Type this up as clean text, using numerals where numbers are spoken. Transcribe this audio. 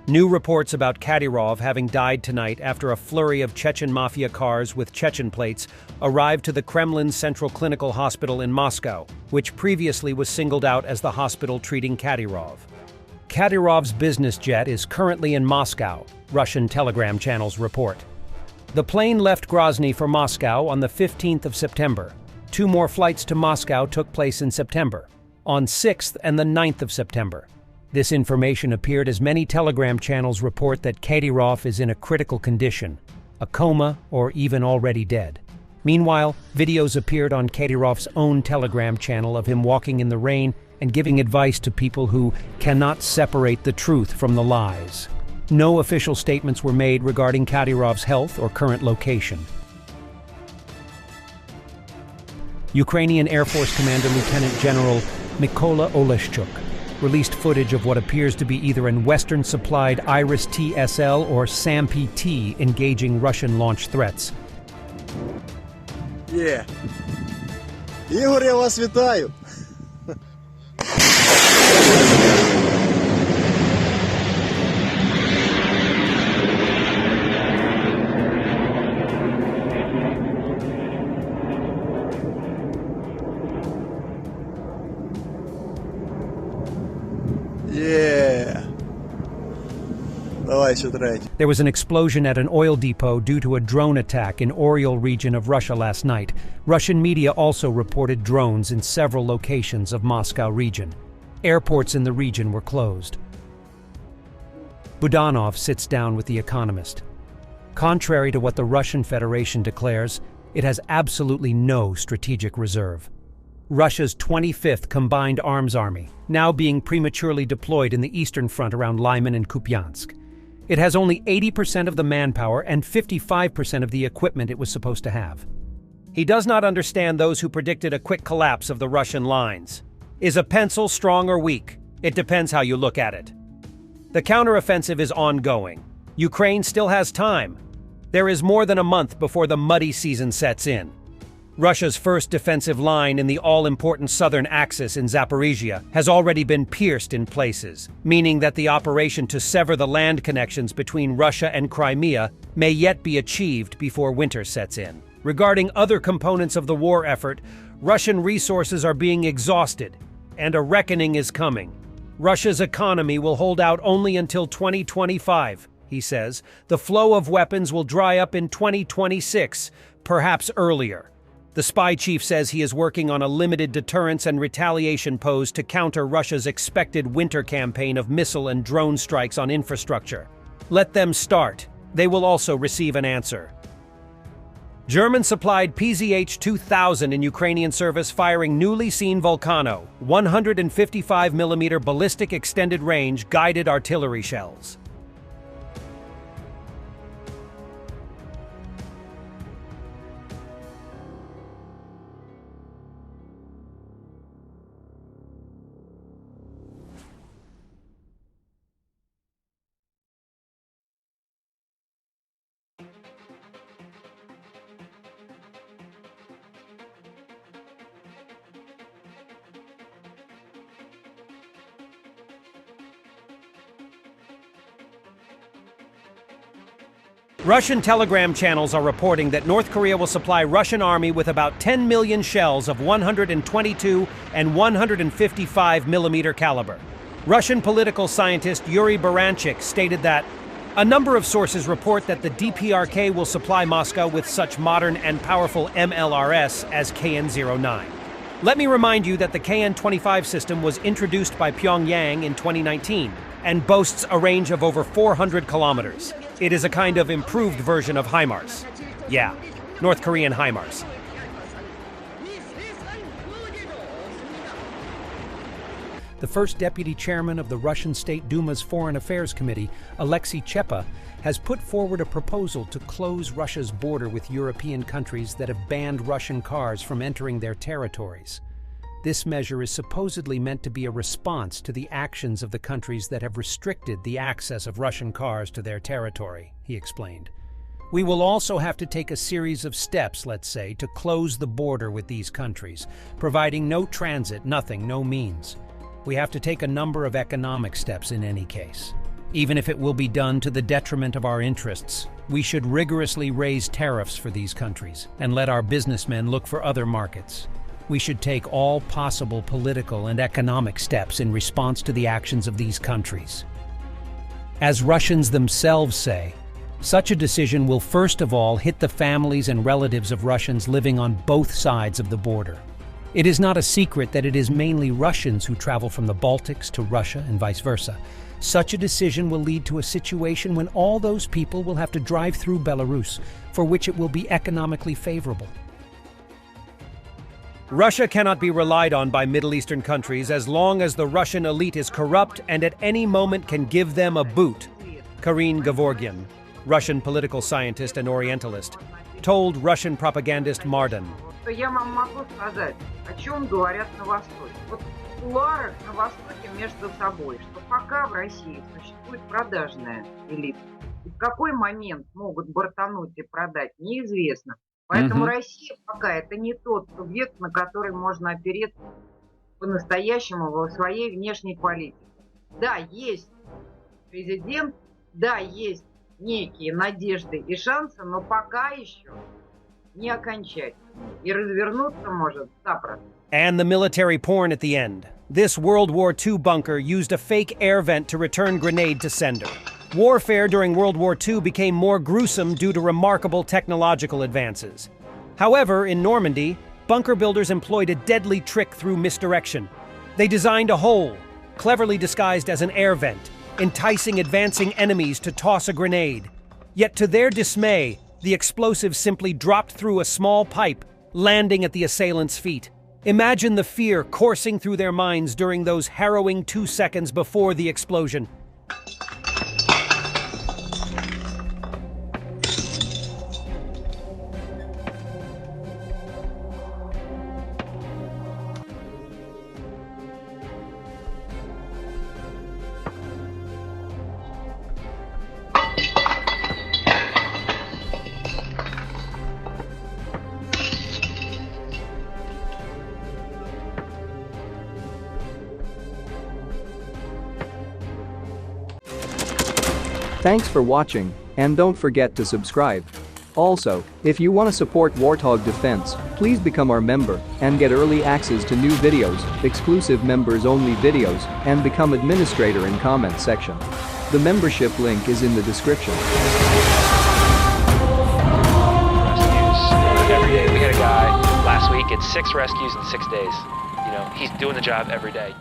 New reports about Kadyrov having died tonight after a flurry of Chechen mafia cars with Chechen plates arrived to the Kremlin's Central Clinical Hospital in Moscow, which previously was singled out as the hospital treating Kadyrov. Kadyrov's business jet is currently in Moscow, Russian telegram channels report. The plane left Grozny for Moscow on the 15th of September. 2 more flights to Moscow took place in September, on 6th and the 9th of September. This information appeared as many telegram channels report that Kadyrov is in a critical condition, a coma, or even already dead. Meanwhile, videos appeared on Kadyrov's own telegram channel of him walking in the rain and giving advice to people who cannot separate the truth from the lies. No official statements were made regarding Kadyrov's health or current location. Ukrainian Air Force Commander Lieutenant General Mykola Oleshchuk released footage of what appears to be either an Western-supplied Iris-T SL or SAM-PT engaging Russian launch threats. Ігор, я вас вітаю! There was an explosion at an oil depot due to a drone attack in Oryol region of Russia last night. Russian media also reported drones in several locations of Moscow region. Airports in the region were closed. Budanov sits down with The Economist. Contrary to what the Russian Federation declares, it has absolutely no strategic reserve. Russia's 25th Combined Arms Army, now being prematurely deployed in the Eastern Front around Lyman and Kupiansk. It has only 80% of the manpower and 55% of the equipment it was supposed to have. He does not understand those who predicted a quick collapse of the Russian lines. Is a pencil strong or weak? It depends how you look at it. The counteroffensive is ongoing. Ukraine still has time. There is more than a month before the muddy season sets in. Russia's first defensive line in the all-important southern axis in Zaporizhia has already been pierced in places, meaning that the operation to sever the land connections between Russia and Crimea may yet be achieved before winter sets in. Regarding other components of the war effort, Russian resources are being exhausted, and a reckoning is coming. Russia's economy will hold out only until 2025, he says. The flow of weapons will dry up in 2026, perhaps earlier. The spy chief says he is working on a limited deterrence and retaliation pose to counter Russia's expected winter campaign of missile and drone strikes on infrastructure. Let them start. They will also receive an answer. German-supplied PZH-2000 in Ukrainian service firing newly seen Volcano, 155mm ballistic extended range guided artillery shells. Russian telegram channels are reporting that North Korea will supply Russian army with about 10 million shells of 122 and 155mm caliber. Russian political scientist Yuri Baranchik stated that a number of sources report that the DPRK will supply Moscow with such modern and powerful MLRS as KN-09. Let me remind you that the KN-25 system was introduced by Pyongyang in 2019 and boasts a range of over 400 kilometers. It is a kind of improved version of HIMARS. Yeah, North Korean HIMARS. The first deputy chairman of the Russian State Duma's Foreign Affairs Committee, Alexei Chepa, has put forward a proposal to close Russia's border with European countries that have banned Russian cars from entering their territories. This measure is supposedly meant to be a response to the actions of the countries that have restricted the access of Russian cars to their territory, he explained. We will also have to take a series of steps, let's say, to close the border with these countries, providing no transit, nothing, no means. We have to take a number of economic steps in any case. Even if it will be done to the detriment of our interests, we should rigorously raise tariffs for these countries and let our businessmen look for other markets. We should take all possible political and economic steps in response to the actions of these countries. As Russians themselves say, such a decision will first of all hit the families and relatives of Russians living on both sides of the border. It is not a secret that it is mainly Russians who travel from the Baltics to Russia and vice versa. Such a decision will lead to a situation when all those people will have to drive through Belarus, for which it will be economically favorable. Russia cannot be relied on by Middle Eastern countries as long as the Russian elite is corrupt and at any moment can give them a boot, Karine Gevorgyan, Russian political scientist and Orientalist, told Russian propagandist Mardan. Я вам могу сказать, о чем говорят на Востоке. Вот в кулуарах на Востоке между собой, что пока в России существует продажная элита, и в какой момент могут бортануть и продать, неизвестно. Поэтому Россия пока это не тот субъект, на который можно опереться по-настоящему во своей внешней политике. Да, есть президент, да, есть некие надежды и шансы, но пока еще не окончательно. И развернуться может запросто. And the military porn at the end. This World War II bunker used a fake air vent to return grenade to sender. Warfare during World War II became more gruesome due to remarkable technological advances. However, in Normandy, bunker builders employed a deadly trick through misdirection. They designed a hole, cleverly disguised as an air vent, enticing advancing enemies to toss a grenade. Yet to their dismay, the explosive simply dropped through a small pipe, landing at the assailants' feet. Imagine the fear coursing through their minds during those harrowing 2 seconds before the explosion. Thanks for watching, and don't forget to subscribe. Also, if you want to support Warthog Defense, please become our member and get early access to new videos, exclusive members-only videos, and become administrator in comment section. The membership link is in the description. Rescues every day. We had a guy last week, it's 6 rescues in 6 days. You know, he's doing the job every day.